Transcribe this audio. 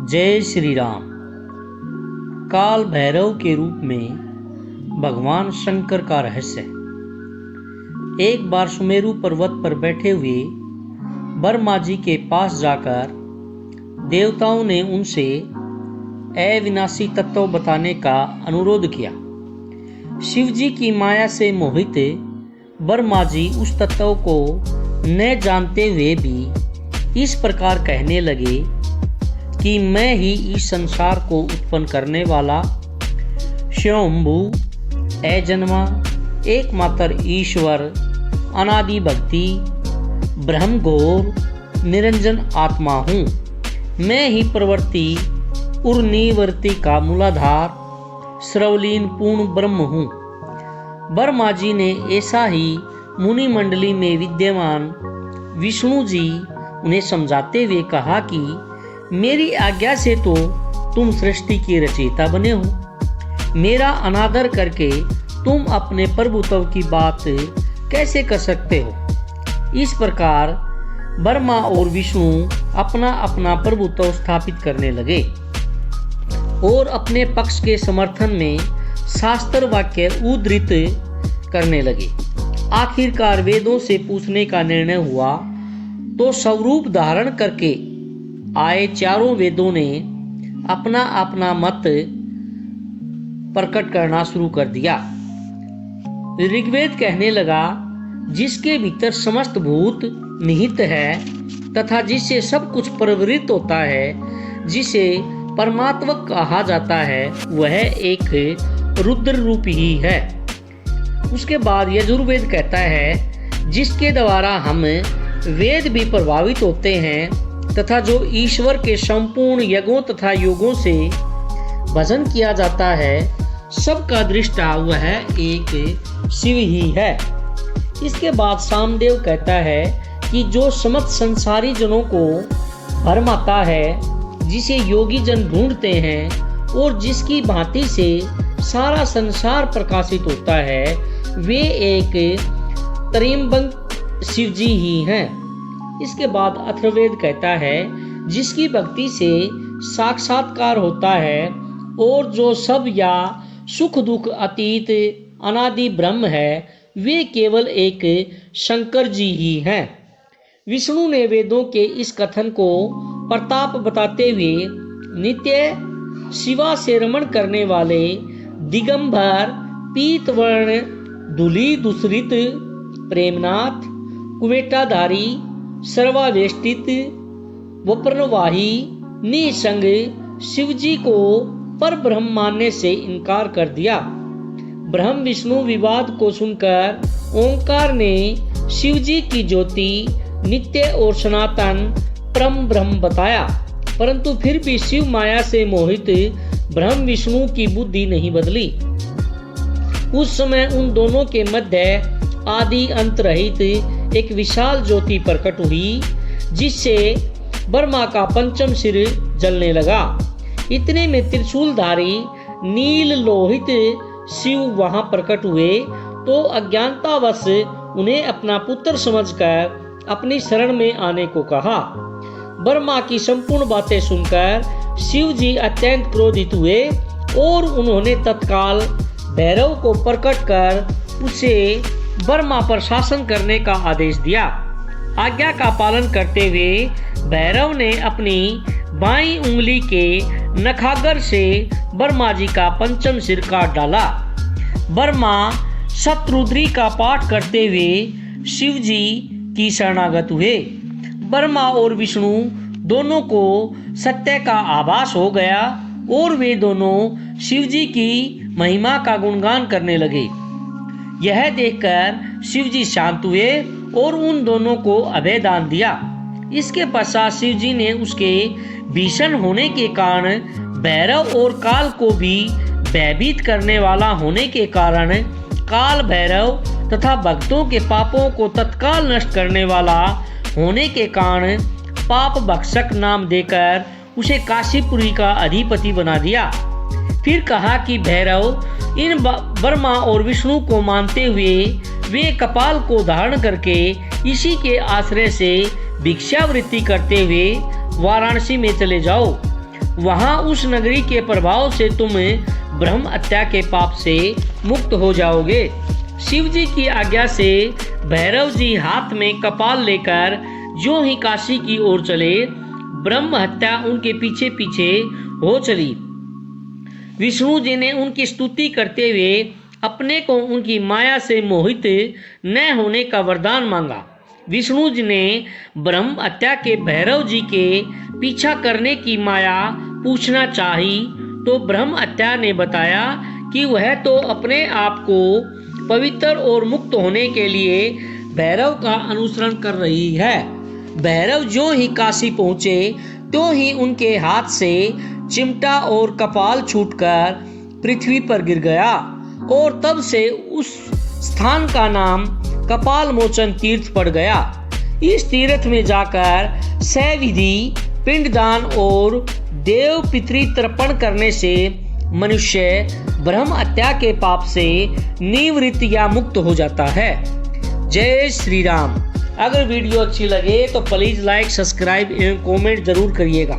जय श्री राम। काल भैरव के रूप में भगवान शंकर का रहस्य। एक बार सुमेरु पर्वत पर बैठे हुए ब्रह्मा जी के पास जाकर देवताओं ने उनसे अविनाशी तत्व बताने का अनुरोध किया। शिव जी की माया से मोहित ब्रह्मा जी उस तत्व को न जानते हुए भी इस प्रकार कहने लगे कि मैं ही इस संसार को उत्पन्न करने वाला स्वयंभू अजन्मा एकमात्र ईश्वर अनादि भक्ति ब्रह्म घोर निरंजन आत्मा हूँ। मैं ही प्रवृत्ति और निवृत्ति का मूलाधार सर्वलीन पूर्ण ब्रह्म हूँ। ब्रह्मा जी ने ऐसा ही मुनि मंडली में विद्यमान विष्णु जी उन्हें समझाते हुए कहा कि मेरी आज्ञा से तो तुम सृष्टि के रचयिता बने हो, मेरा अनादर करके तुम अपने प्रभुत्व की बात कैसे कर सकते हो। इस प्रकार ब्रह्मा और विष्णु अपना अपना प्रभुत्व स्थापित करने लगे और अपने पक्ष के समर्थन में शास्त्र वाक्य उद्धृत करने लगे। आखिरकार वेदों से पूछने का निर्णय हुआ तो स्वरूप धारण करके आए चारों वेदों ने अपना अपना मत प्रकट करना शुरू कर दिया। ऋग्वेद कहने लगा, जिसके भीतर समस्त भूत निहित है तथा जिससे सब कुछ प्रवृत्त होता है, जिसे परमात्मा कहा जाता है, वह एक रुद्र रूप ही है। उसके बाद यजुर्वेद कहता है, जिसके द्वारा हम वेद भी प्रभावित होते हैं तथा जो ईश्वर के संपूर्ण यज्ञों तथा योगों से भजन किया जाता है, सबका दृष्टा वह एक शिव ही है। इसके बाद सामदेव कहता है कि जो समस्त संसारी जनों को भरमाता है, जिसे योगी जन ढूंढते हैं और जिसकी भांति से सारा संसार प्रकाशित होता है, वे एक त्र्यंबक शिव जी ही हैं। इसके बाद अथर्ववेद कहता है, जिसकी भक्ति से साक्षात्कार होता है और जो सब या सुख दुख अतीत अनादि ब्रह्म है, वे केवल एक शंकर जी ही हैं। विष्णु ने वेदों के इस कथन को प्रताप बताते हुए नित्य शिवा से रमण करने वाले दिगंबर पीतवर्ण धूलि दूसरित प्रेमनाथ कुवेटाधारी सर्वावेष्टित वप्रवाही निसंग शिवजी को पर ब्रह्म मानने से इनकार कर दिया। ब्रह्म विष्णु विवाद को सुनकर ओंकार ने शिवजी की ज्योति नित्य और सनातन परम ब्रह्म बताया, परंतु फिर भी शिव माया से मोहित ब्रह्म विष्णु की बुद्धि नहीं बदली। उस समय उन दोनों के मध्य आदि अंत रहित एक विशाल ज्योति प्रकट हुई, जिससे ब्रह्मा का पंचम सिर जलने लगा। इतने में त्रिशूलधारी नील लोहित शिव वहां प्रकट हुए तो अज्ञानतावश उन्हें अपना पुत्र समझकर अपनी शरण में आने को कहा। ब्रह्मा की संपूर्ण बातें सुनकर शिव जी अत्यंत क्रोधित हुए और उन्होंने तत्काल भैरव को प्रकट कर उसे ब्रह्मा पर शासन करने का आदेश दिया। आज्ञा का पालन करते हुए भैरव ने अपनी बाईं उंगली के नखागर से ब्रह्मा जी का पंचम सिर काट डाला। ब्रह्मा शतरुद्री का पाठ करते हुए शिव जी की शरणागत हुए। ब्रह्मा और विष्णु दोनों को सत्य का आभास हो गया और वे दोनों शिव जी की महिमा का गुणगान करने लगे। यह देखकर शिव जी शांत हुए और उन दोनों को अभय दान दिया। इसके पश्चात शिव जी ने उसके भीषण होने के कारण भैरव और काल को भी भयभीत करने वाला होने के कारण काल भैरव तथा भक्तों के पापों को तत्काल नष्ट करने वाला होने के कारण पाप भक्षक नाम देकर उसे काशीपुरी का अधिपति बना दिया। फिर कहा कि भैरव इन ब्रह्मा और विष्णु को मानते हुए वे कपाल को धारण करके इसी के आश्रय से भिक्षावृत्ति करते हुए वाराणसी में चले जाओ। वहां उस नगरी के प्रभाव से तुम ब्रह्म हत्या के पाप से मुक्त हो जाओगे। शिव जी की आज्ञा से भैरव जी हाथ में कपाल लेकर जो ही काशी की ओर चले, ब्रह्म हत्या उनके पीछे पीछे हो चली। विष्णु जी ने उनकी स्तुति करते हुए अपने को उनकी माया से मोहित न होने का वरदान मांगा। विष्णु जी ने ब्रह्म हत्या के भैरव जी के पीछा करने की माया पूछना चाही, तो ब्रह्म हत्या ने बताया कि वह तो अपने आप को पवित्र और मुक्त होने के लिए भैरव का अनुसरण कर रही है। भैरव जो ही काशी पहुंचे तो ही उनके हाथ से चिमटा और कपाल छूटकर पृथ्वी पर गिर गया और तब से उस स्थान का नाम कपाल मोचन तीर्थ पड़ गया। इस तीर्थ में जाकर सविधि पिंडदान और देव पितृ तर्पण करने से मनुष्य ब्रह्म हत्या के पाप से निवृत्त या मुक्त हो जाता है। जय श्री राम। अगर वीडियो अच्छी लगे तो प्लीज लाइक, सब्सक्राइब एवं कमेंट जरूर करिएगा।